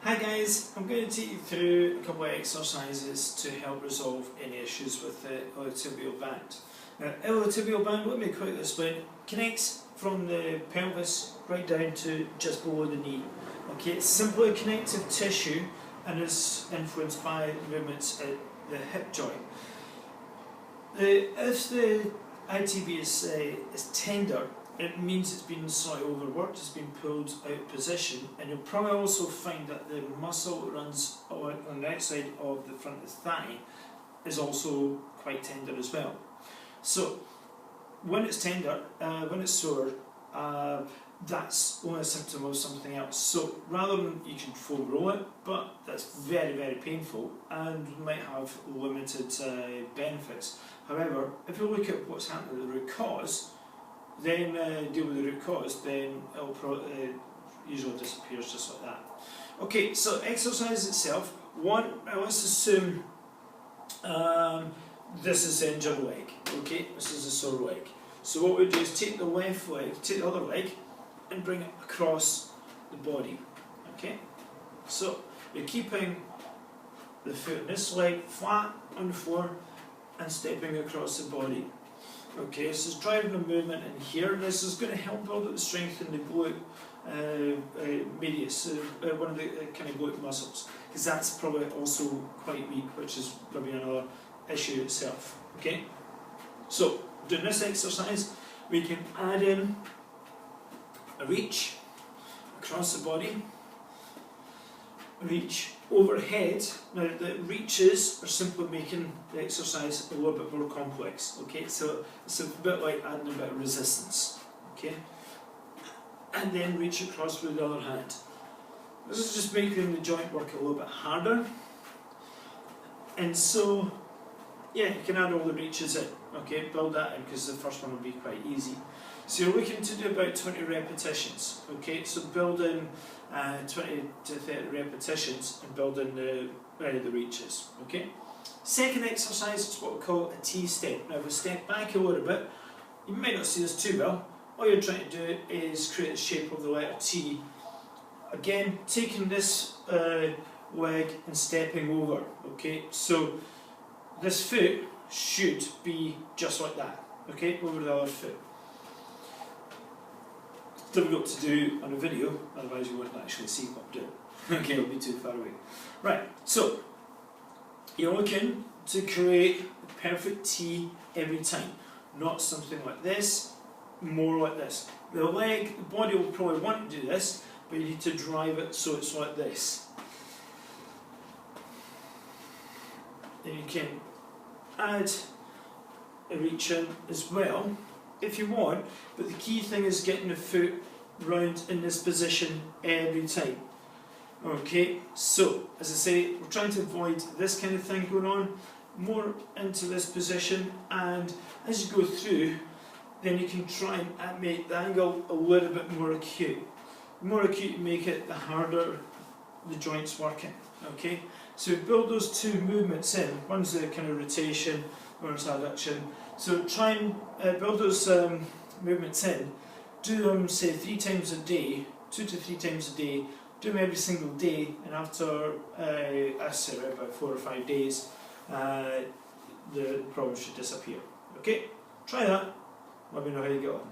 Hi guys, I'm going to take you through a couple of exercises to help resolve any issues with the iliotibial band. Now, iliotibial band, let me quickly explain, connects from the pelvis right down to just below the knee. Okay, it's simply connective tissue and is influenced by movements at the hip joint. If the ITB is tender, it means it's been slightly overworked, it's been pulled out of position, and you'll probably also find that the muscle that runs on the outside of the front of the thigh is also quite tender as well. So when it's tender, when it's sore, that's only a symptom of something else. So rather than, you can foam roll it, but that's very, very painful and might have limited benefits. However, if you look at what's happening at the root cause, then deal with the root cause, then it'll usually disappears just like that. Okay, so exercise itself. Let's assume this is the injured leg. Okay, this is a sore leg. So what we do is take the left leg, take the other leg, and bring it across the body. Okay, so you're keeping the foot in this leg flat on the floor and stepping across the body. Okay, this is driving the movement in here, and this is going to help build up the strength in the glute medius, one of the kind of glute muscles, because that's probably also quite weak, which is probably another issue itself. Okay, so doing this exercise, we can add in a reach across the body, reach overhead. Now the reaches are simply making the exercise a little bit more complex. Okay, so it's a bit like adding a bit of resistance. Okay, and then reach across with the other hand. This is just making the joint work a little bit harder. And so, yeah, you can add all the reaches in. Okay, build that in because the first one will be quite easy. So you're looking to do about 20 repetitions. Okay, so build in 20 to 30 repetitions and build in the reaches. Okay. Second exercise is what we call a T-step. Now if we step back a little bit, you might not see this too well. All you're trying to do is create the shape of the letter T. Again, taking this leg and stepping over. Okay, so this foot should be just like that. Okay, over the other foot. Difficult to do on a video, otherwise you wouldn't actually see what I'm doing. Okay, it'll be too far away. Right, so you're looking to create a perfect T every time, not something like this, more like this. The leg, the body will probably want to do this, but you need to drive it so it's like this. Then you can add a reach in as well if you want, but the key thing is getting the foot round in this position every time. Okay, so as I say, we're trying to avoid this kind of thing going on, more into this position, and as you go through, then you can try and make the angle a little bit more acute. The more acute you make it, the harder the joint's working. Okay, so build those two movements in. One's the kind of rotation, one's adduction. So try and build those movements in. Do them, say, 3 times a day, 2 to 3 times a day. Do them every single day, and after I say about 4 or 5 days, the problem should disappear. Okay, try that. Let me know how you get on.